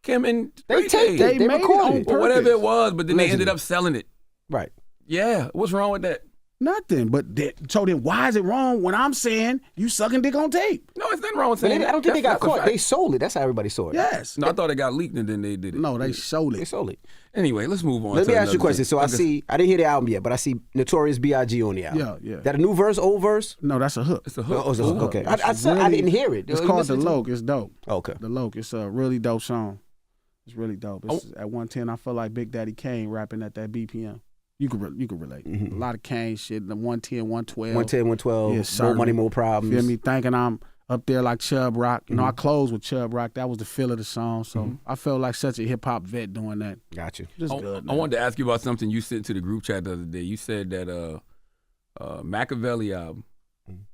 Kim and They taped They it. They made it recorded on it. or whatever purpose. it was, but then they ended Allegedly. up selling it. Right. Yeah, what's wrong with that? Nothing. But so then why is it wrong when I'm saying you sucking dick on tape? No, it's nothing wrong with But saying I don't think they that. got caught. They sold it. That's how everybody saw it. Yes. No, I thought it got leaked and then they did it. No, they sold They it. sold it. Anyway, let's move on. Let to me ask you a another question. thing. So I didn't hear the album yet, but I see Notorious B.I.G. on the album. Yeah, yeah. That a new verse, old verse? No, that's a hook. It's a hook. Oh, it's a hook. Ooh. Okay. I didn't hear it. It's You called The listened to it? Loke. It's dope. Okay. The Loke. It's a really dope song. It's really dope. It's at 110. I feel like Big Daddy Kane rapping at that BPM. You could relate. A lot of Kane shit. The 110, 112. 110, 112. Yeah, More certainly. money, more problems. Feel me? Thinking I'm up there like Chubb Rock. You know, I closed with Chubb Rock. That was the feel of the song. So I felt like such a hip hop vet doing that. Got you. Just I good. I wanted to ask you about something you sent to the group chat the other day. You said that Machiavelli album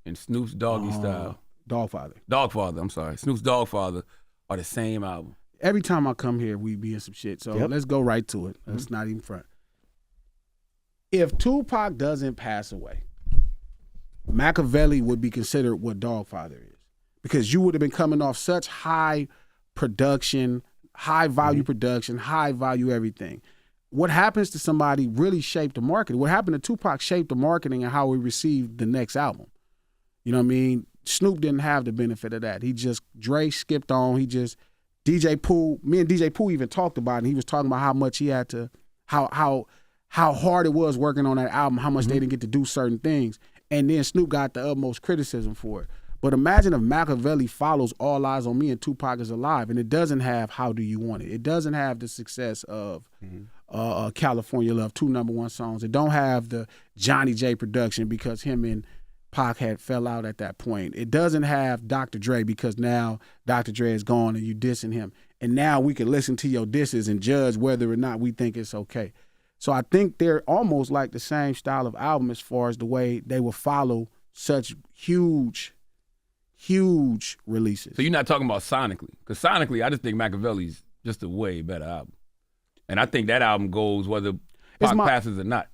and Snoop's Doggy Style, Dogfather. I'm sorry, Snoop's Dogfather are the same album. Every time I come here, we be in some shit. So Yep. let's go right to it. Let's not even front. If Tupac doesn't pass away, Machiavelli would be considered what Dogfather is. Because you would have been coming off such high production, high value production, high value everything. What happens to somebody really shaped the marketing. What happened to Tupac shaped the marketing and how we received the next album. You know what I mean? Snoop didn't have the benefit of that. Dre skipped on. DJ Pooh, me and DJ Pooh even talked about it. And he was talking about how much he had to, how hard it was working on that album, how much they didn't get to do certain things. And then Snoop got the utmost criticism for it. But imagine if Machiavelli follows All Eyes on Me and Tupac is Alive, and it doesn't have How Do You Want It? It doesn't have the success of California Love, 2 #1 songs. It don't have the Johnny J production because him and Pac had fell out at that point. It doesn't have Dr. Dre because now Dr. Dre is gone and you dissing him. And now we can listen to your disses and judge whether or not we think it's okay. So I think they're almost like the same style of album as far as the way they will follow such huge huge releases. So you're not talking about sonically, because sonically, I just think Machiavelli's just a way better album, and I think that album goes whether Pac passes or not.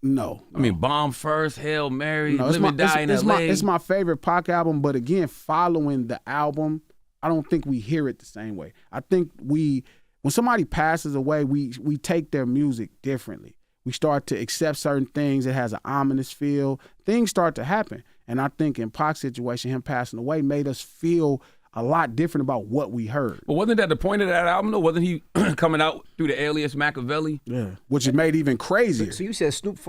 No. I mean, Bomb First, Hail Mary, No, Live and Die in L.A. It's my favorite Pac album, but again, following the album, I don't think we hear it the same way. I think when somebody passes away, we take their music differently. We start to accept certain things. It has an ominous feel. Things start to happen. And I think in Pac's situation, him passing away made us feel a lot different about what we heard. But wasn't that the point of that album, though? Wasn't he coming out through the alias Machiavelli? Yeah. Which it made even crazier. So you said Snoop.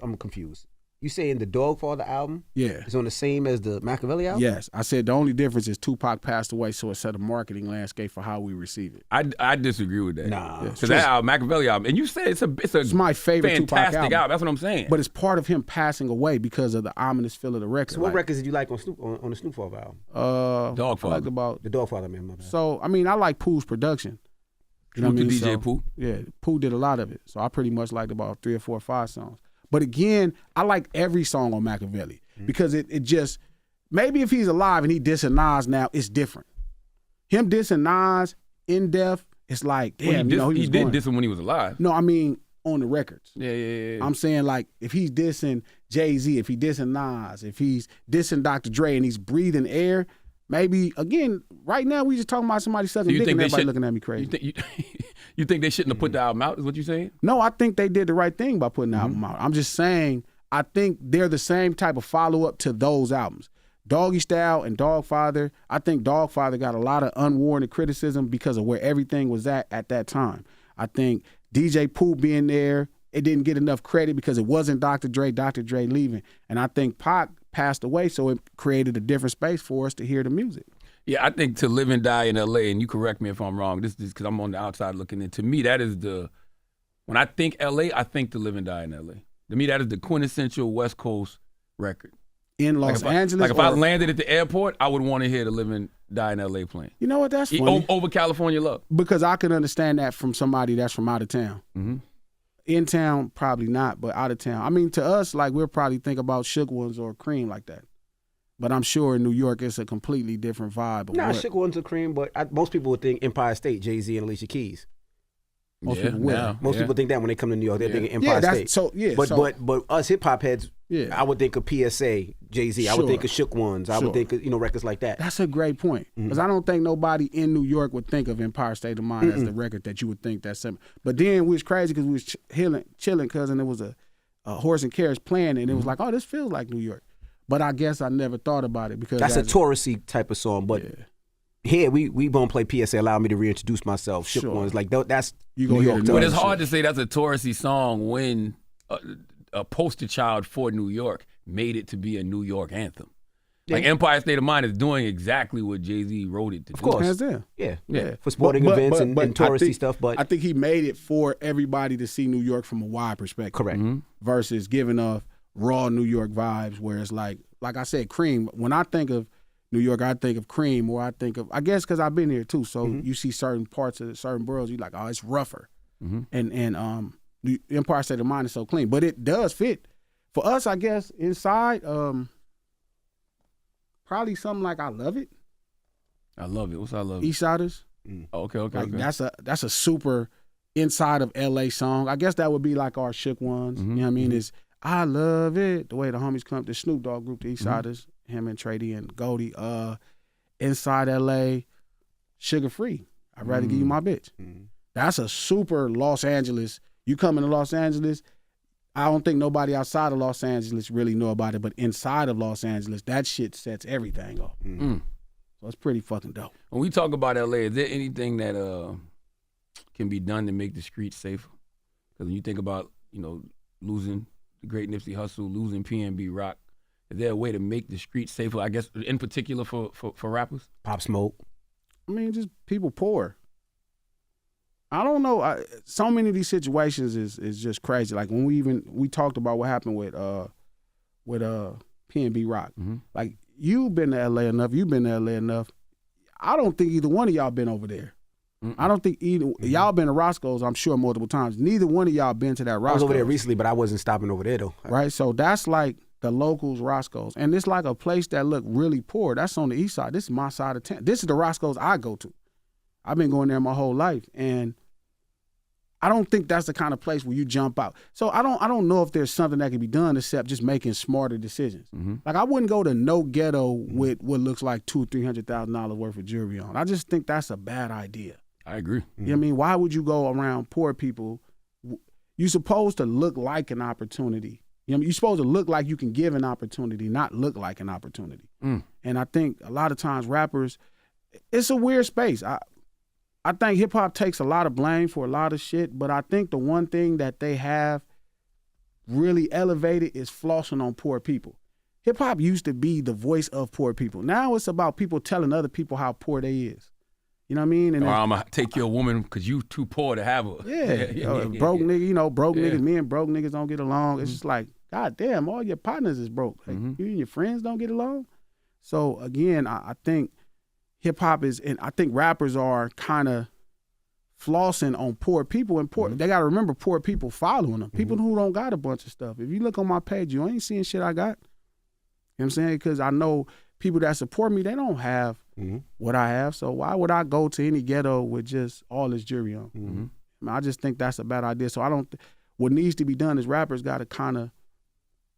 I'm confused. You saying the Dogfather album? Yeah. Is on the same as the Machiavelli album? Yes. I said the only difference is Tupac passed away, so it set a marketing landscape for how we receive it. I disagree with that. Nah. Because that album, Machiavelli album, and you said it's my favorite fantastic Tupac album. That's what I'm saying. But it's part of him passing away because of the ominous feel of the record. So what records did you like on the Snoop Dogg album? Dogfather. I liked about The Dogfather, man. My bad. So I mean, I like Pooh's production. You know Shout what I out mean? to DJ So, Pooh. Yeah, Pooh did a lot of it. So I pretty much liked about 3 or 4 or 5 songs. But again, I like every song on Machiavelli because it just, maybe if he's alive and he dissing Nas now, it's different. Him dissing Nas in depth, it's like, damn, he did diss him when he was alive. No, I mean on the records. Yeah. I'm saying like if he's dissing Jay-Z, if he's dissing Nas, if he's dissing Dr. Dre and he's breathing air, maybe, again, right now we just talking about somebody sucking dick and everybody looking at me crazy. You think they shouldn't have put the album out, is what you're saying? No, I think they did the right thing by putting the album out. I'm just saying, I think they're the same type of follow-up to those albums. Doggy Style and Dogfather, I think Dogfather got a lot of unwarranted criticism because of where everything was at that time. I think DJ Pooh being there, it didn't get enough credit because it wasn't Dr. Dre leaving. And I think Pac passed away, so it created a different space for us to hear the music. Yeah, I think To Live and Die in L.A., and you correct me if I'm wrong, this is because I'm on the outside looking in. To me, that is when I think L.A., I think To Live and Die in L.A. To me, that is the quintessential West Coast record. In Los Angeles? Like if I landed at the airport, I would want to hear To Live and Die in L.A. playing. You know what, that's funny. Over California Love. Because I can understand that from somebody that's from out of town. Mm-hmm. In town, probably not, but out of town. I mean, to us, like, we'll probably think about Shook Ones or Cream like that. But I'm sure in New York, it's a completely different vibe. Shook Ones or Cream, but most people would think Empire State, Jay-Z and Alicia Keys. Most people will. Most people think that when they come to New York, they're thinking Empire State. But us hip hop heads, I would think of PSA, Jay-Z. I would think of Shook Ones. I would think of records like that. That's a great point because I don't think nobody in New York would think of Empire State of Mind as the record that you would think that's something. But then we was crazy because we was chilling, because there was a horse and carriage playing, and it was like, oh, this feels like New York. But I guess I never thought about it because that's a touristy type of song. But here we gonna play PSA. Allow me to reintroduce myself. Shook Ones, like that's New York. But it's hard to say that's a touristy song when a poster child for New York made it to be a New York anthem. Like Empire State of Mind is doing exactly what Jay-Z wrote it to do. Of course, yeah. For sporting events and touristy stuff. But I think he made it for everybody to see New York from a wide perspective. Correct. Versus giving off raw New York vibes, where it's like I said, Cream. When I think of New York, I think of Cream, or I think of, I guess because I've been here too. So you see certain parts of certain boroughs, you're like, oh, it's rougher. And the Empire State of Mind is so clean, but it does fit for us. I guess inside, probably something like I Love It. I Love It. What's I Love It? Eastsiders. Okay. Like that's a super inside of LA song. I guess that would be like our Shook Ones. You know what I mean? Is I Love It, the way the homies come, the Snoop Dogg group, the Eastsiders, him and Trady and Goldie. Inside LA, Sugar Free. I'd rather give you my bitch. That's a super Los Angeles. You come into Los Angeles, I don't think nobody outside of Los Angeles really know about it, but inside of Los Angeles, that shit sets everything off. So it's pretty fucking dope. When we talk about LA, is there anything that can be done to make the streets safer? Because when you think about, losing the great Nipsey Hussle, losing PNB Rock, is there a way to make the streets safer, I guess, in particular for rappers? Pop Smoke. I mean, just people poor. I don't know. So many of these situations is just crazy. Like when we talked about what happened with PNB Rock. Like you've been to LA enough. You've been to LA enough. I don't think either one of y'all been over there. I don't think either y'all been to Roscoe's. I'm sure multiple times. Neither one of y'all been to that Roscoe's. I was over there recently, but I wasn't stopping over there though. Right. So that's like the locals Roscoe's, and it's like a place that look really poor. That's on the east side. This is my side of town. This is the Roscoe's I go to. I've been going there my whole life, and I don't think that's the kind of place where you jump out. So I don't know if there's something that can be done except just making smarter decisions. Like I wouldn't go to no ghetto with what looks like $200,000-$300,000 worth of jewelry on. I just think that's a bad idea. I agree. You know what I mean? Why would you go around poor people? You're supposed to look like an opportunity. You know what I mean? You're supposed to look like you can give an opportunity, not look like an opportunity. And I think a lot of times rappers, it's a weird space. I think hip-hop takes a lot of blame for a lot of shit, but I think the one thing that they have really elevated is flossing on poor people. Hip-hop used to be the voice of poor people. Now it's about people telling other people how poor they is. You know what I mean? And or I'm going to take your woman because you too poor to have her. Broke nigga, you know, broke niggas, me and broke niggas don't get along. It's just like, God damn, all your partners is broke. Like, you and your friends don't get along. So, again, I think hip-hop is, and I think rappers are kind of flossing on poor people. And they got to remember poor people following them. People who don't got a bunch of stuff. If you look on my page, you ain't seeing shit I got. You know what I'm saying? Because I know people that support me, they don't have what I have. So why would I go to any ghetto with just all this jewelry on? I mean, I just think that's a bad idea. So what needs to be done is rappers got to kind of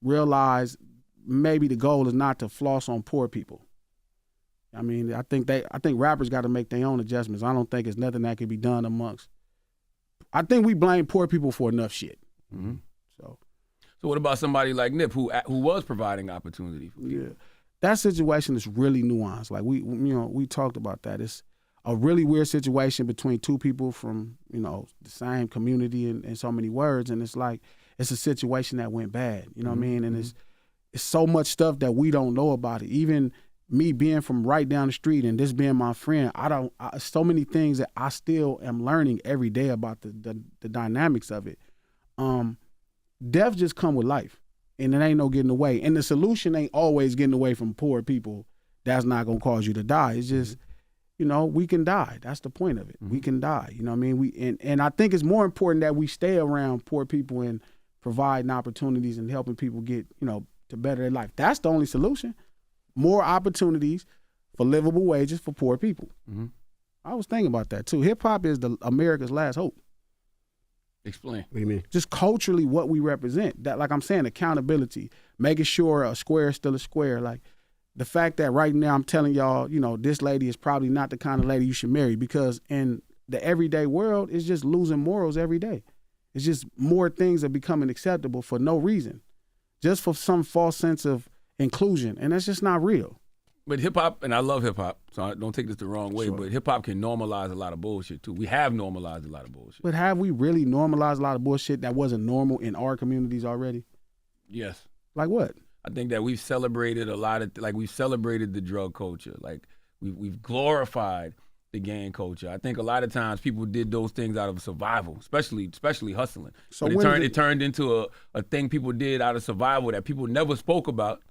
realize maybe the goal is not to floss on poor people. I mean, I think rappers got to make their own adjustments. I don't think it's nothing that can be done amongst. I think we blame poor people for enough shit. So what about somebody like Nip who was providing opportunity for people? Yeah, that situation is really nuanced. Like we talked about that. It's a really weird situation between two people from the same community in so many words, and it's like it's a situation that went bad. You know what I mean? And it's so much stuff that we don't know about it. Even me being from right down the street and this being my friend, so many things that I still am learning every day about the dynamics of it. Death just come with life, and it ain't no getting away. And the solution ain't always getting away from poor people. That's not gonna cause you to die. It's just, we can die. That's the point of it. We can die. You know what I mean? And I think it's more important that we stay around poor people and providing opportunities and helping people get, to better their life. That's the only solution. More opportunities for livable wages for poor people. I was thinking about that too. Hip hop is America's last hope. Explain. What do you mean? Just culturally what we represent. That, like I'm saying, accountability, making sure a square is still a square. Like the fact that right now I'm telling y'all, this lady is probably not the kind of lady you should marry, because in the everyday world, it's just losing morals every day. It's just more things are becoming acceptable for no reason, just for some false sense of inclusion, and that's just not real. But hip-hop, and I love hip-hop, so I don't take this the wrong way, but hip-hop can normalize a lot of bullshit, too. We have normalized a lot of bullshit. But have we really normalized a lot of bullshit that wasn't normal in our communities already? Yes. Like what? I think that we've celebrated a lot of, we've celebrated the drug culture. Like, we've glorified the gang culture. I think a lot of times people did those things out of survival, especially hustling. So it turned into a thing people did out of survival that people never spoke about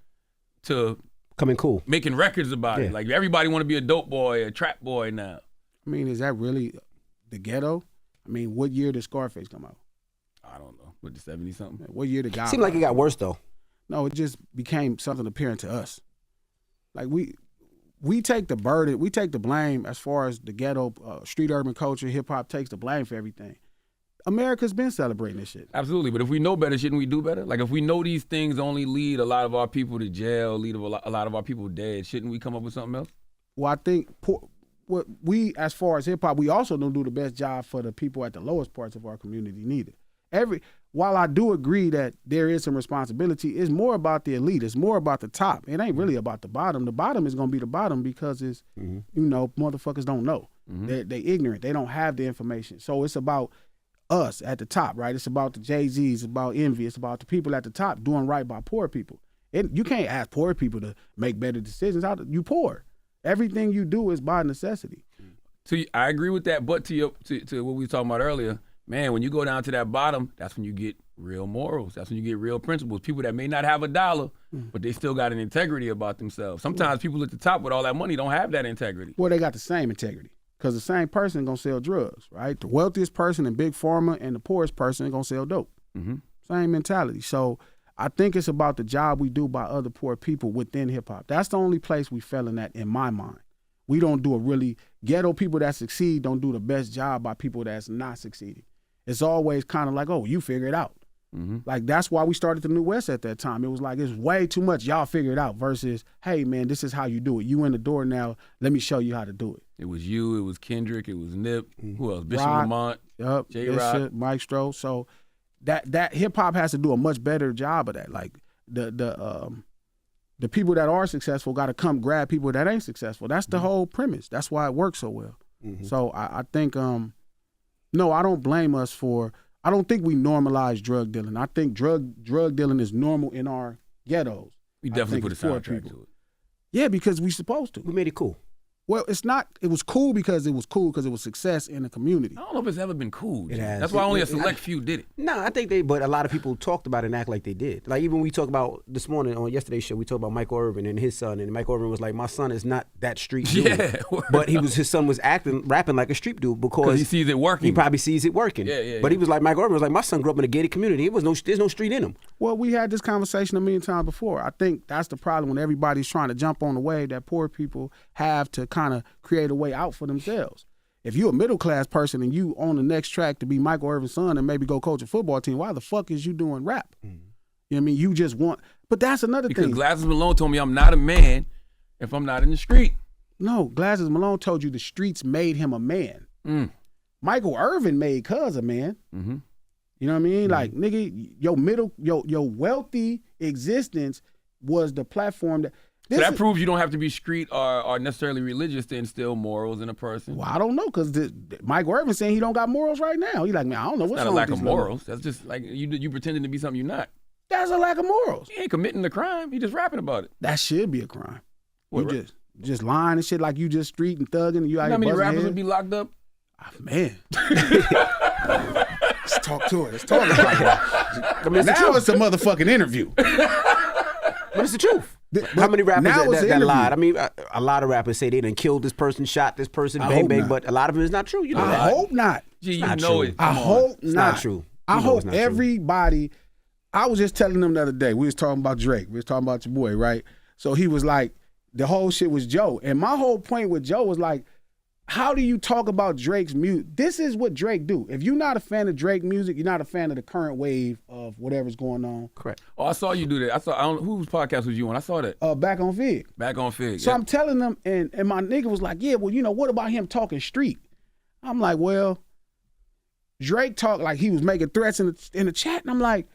to coming cool, making records about it. Like everybody want to be a dope boy, a trap boy now. I mean, is that really the ghetto? I mean, what year did Scarface come out? I don't know. What, the 70-something? What year did God? Seemed like it got worse though. No, it just became something apparent to us. Like we take the burden, we take the blame as far as the ghetto, street urban culture, hip hop takes the blame for everything. America's been celebrating this shit. Absolutely, but if we know better, shouldn't we do better? Like if we know these things only lead a lot of our people to jail, lead a lot of our people dead, shouldn't we come up with something else? Well, I think what we, as far as hip hop, we also don't do the best job for the people at the lowest parts of our community neither. While I do agree that there is some responsibility, it's more about the elite. It's more about the top. It ain't really about the bottom. The bottom is gonna be the bottom because it's motherfuckers don't know. They ignorant. They don't have the information. So it's about us at the top, right? It's about the Jay-Z's, it's about Envy, it's about the people at the top doing right by poor people. You can't ask poor people to make better decisions. You poor. Everything you do is by necessity. So I agree with that, but to what we were talking about earlier, man, when you go down to that bottom, that's when you get real morals. That's when you get real principles. People that may not have a dollar, but they still got an integrity about themselves. Sometimes people at the top with all that money don't have that integrity. Well, they got the same integrity. Because the same person gonna sell drugs, right? The wealthiest person in Big Pharma and the poorest person gonna sell dope. Same mentality. So I think it's about the job we do by other poor people within hip hop. That's the only place we failing at in my mind. We don't do a really ghetto people that succeed don't do the best job by people that's not succeeding. It's always kind of like, oh, you figure it out. Mm-hmm. Like that's why we started the New West at that time. It was like it's way too much. Y'all figure it out versus, hey man, this is how you do it. You in the door now. Let me show you how to do it. It was you. It was Kendrick. It was Nip. Who else? Bishop Rock, Lamont. Yup. J-Rock. Mike Stroh. So that hip hop has to do a much better job of that. Like the people that are successful got to come grab people that ain't successful. That's the whole premise. That's why it works so well. Mm-hmm. So I think no, I don't blame us for. I don't think we normalize drug dealing. I think drug dealing is normal in our ghettos. We definitely put a soundtrack to it. Yeah, because we supposed to. We made it cool. Well, it's not. It was cool because it was success in the community. I don't know if it's ever been cool. It has. That's why only a select few did it. No, I think but a lot of people talked about it and act like they did. Like even we talked about this morning on yesterday's show, we talked about Michael Irvin and his son, and Michael Irvin was like, my son is not that street dude. Yeah. But his son was rapping like a street dude because he sees it working. He probably sees it working. Yeah. But he was like, Michael Irvin was like, my son grew up in a gated community. There's no street in him. Well, we had this conversation a million times before. I think that's the problem when everybody's trying to jump on the wave that poor people have to kind of create a way out for themselves. If you're a middle class person and you on the next track to be Michael Irvin's son and maybe go coach a football team, why the fuck is you doing rap? Mm-hmm. You know what I mean? You just want, but that's another thing. Because Glasses Malone told me I'm not a man if I'm not in the street. No, Glasses Malone told you the streets made him a man. Michael Irvin made cuz a man. Mm-hmm. You know what I mean? Like, nigga, your wealthy existence was the platform that. So that proves you don't have to be street or necessarily religious to instill morals in a person. Well, I don't know, because Michael Irvin saying he don't got morals right now. He like, man, I don't know what's wrong with this. Not a lack of morals. That's just like you pretending to be something you're not. That's a lack of morals. He ain't committing the crime. He just rapping about it. That should be a crime. What, you just lying and shit like you just street and thugging and you out here buzzing. How many rappers head? would be locked up? Man. Let's talk to it. Let's talk about it. I mean, now it's a motherfucking interview. But it's the truth. How many rappers that lied? I mean, a lot of rappers say they done killed this person, shot this person, bang, bang, but a lot of it is not true. You know that. I hope not. Gee, you know it. I hope It's not. not true. I hope everybody, I was just telling them the other day, we was talking about Drake. We was talking about your boy, right? So he was like, the whole shit was Joe. And my whole point with Joe was like, how do you talk about Drake's music? This is what Drake do. If you're not a fan of Drake music, you're not a fan of the current wave of whatever's going on. Correct. Oh, I saw you do that. I don't know whose podcast was you on. I saw that. Back on Fig. Back on Fig. So I'm telling them, and my nigga was like, yeah, well, you know, what about him talking street? I'm like, well, Drake talked like he was making threats in the chat, and I'm like,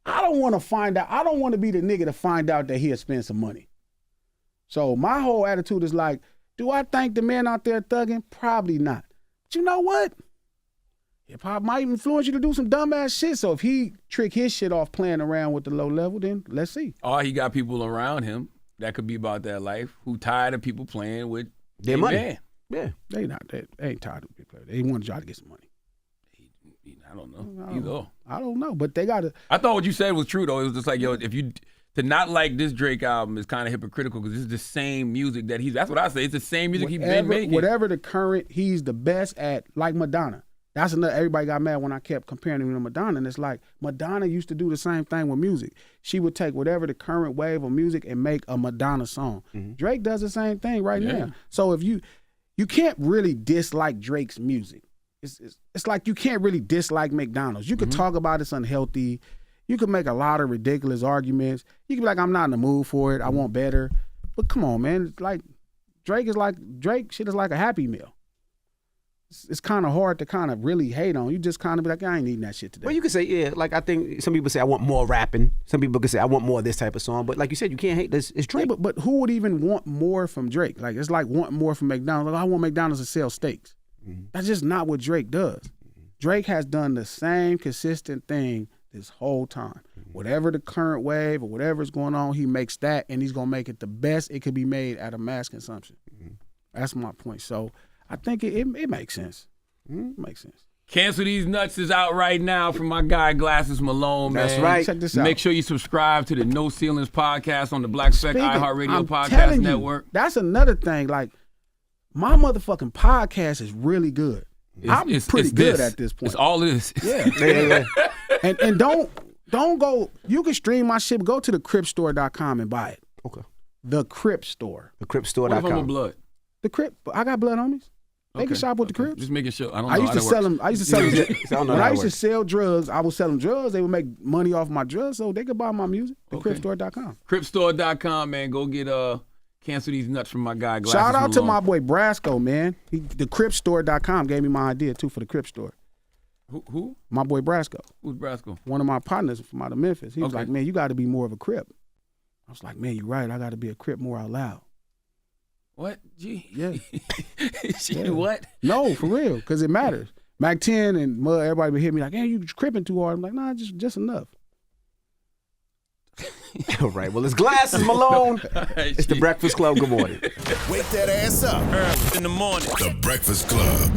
I don't want to find out. I don't want to be the nigga to find out that he'll spend some money. So my whole attitude is like, do I think the man out there thugging? Probably not. But you know what? Hip hop might influence you to do some dumbass shit. So if he trick his shit off playing around with the low level, then let's see. Or he got people around him that could be about that life who tired of people playing with their money. Man. Yeah. They ain't tired of people. They want y'all to get some money. I don't know. I don't know, but they got to. I thought what you said was true, though. It was just like, yo, if you to not like this Drake album is kind of hypocritical because this is the same music that that's what I say. It's the same music he's been making. Whatever the current, he's the best at, like Madonna. That's another, everybody got mad when I kept comparing him to Madonna, and it's like, Madonna used to do the same thing with music. She would take whatever the current wave of music and make a Madonna song. Mm-hmm. Drake does the same thing right now. So if you can't really dislike Drake's music. It's like you can't really dislike McDonald's. You could talk about it's unhealthy. You could make a lot of ridiculous arguments. You could be like, I'm not in the mood for it. I want better. But come on, man. It's like Drake shit is like a Happy Meal. It's kind of hard to kind of really hate on. You just kind of be like, I ain't eating that shit today. Well, you could say, yeah, like I think some people say I want more rapping. Some people could say I want more of this type of song. But like you said, you can't hate this. It's Drake. Yeah, but who would even want more from Drake? Like, it's like wanting more from McDonald's. Like, I want McDonald's to sell steaks. Mm-hmm. That's just not what Drake does. Mm-hmm. Drake has done the same consistent thing this whole time. Mm-hmm. Whatever the current wave or whatever's going on, he makes that, and he's going to make it the best it could be made at a mass consumption. Mm-hmm. That's my point. So I think it makes sense. Mm-hmm. It makes sense. Cancel These Nuts is out right now from my guy Glasses Malone, man. That's right. Check this out. Make sure you subscribe to the No Ceilings podcast on the Black Effect iHeartRadio podcast telling network. You, that's another thing. Like, my motherfucking podcast is really good. I'm pretty good at this point. It's all this. Yeah. And don't Don't go. You can stream my shit. Go to thecripstore.com and buy it. Okay. The Crip Store. Thecripstore.com. What if I'm a blood? The Crip. I got blood homies. They can shop with the Crips. Just making sure. I don't know. I used to sell them. I used to sell them. When I used to sell drugs, I would sell them drugs. They would make money off my drugs, so they could buy my music. Thecripstore.com. Cripstore.com, man. Go get cancel these nuts from my guy. Glasses Shout out to Malone. my boy Brasco, man. Thecripstore.com gave me my idea too for the Crip Store. Who? My boy Brasco. Who's Brasco? One of my partners from out of Memphis. He was like, man, you got to be more of a Crip. I was like, man, you're right. I got to be a Crip more out loud. What? Gee. Yeah. Yeah. What? No, for real, because it matters. Mac 10 and Mud, everybody would hit me like, hey, you cripping too hard. I'm like, nah, just enough. All right. Well, it's Glasses Malone. It's the Breakfast Club. Good morning. Wake that ass up. Early in the morning. The Breakfast Club.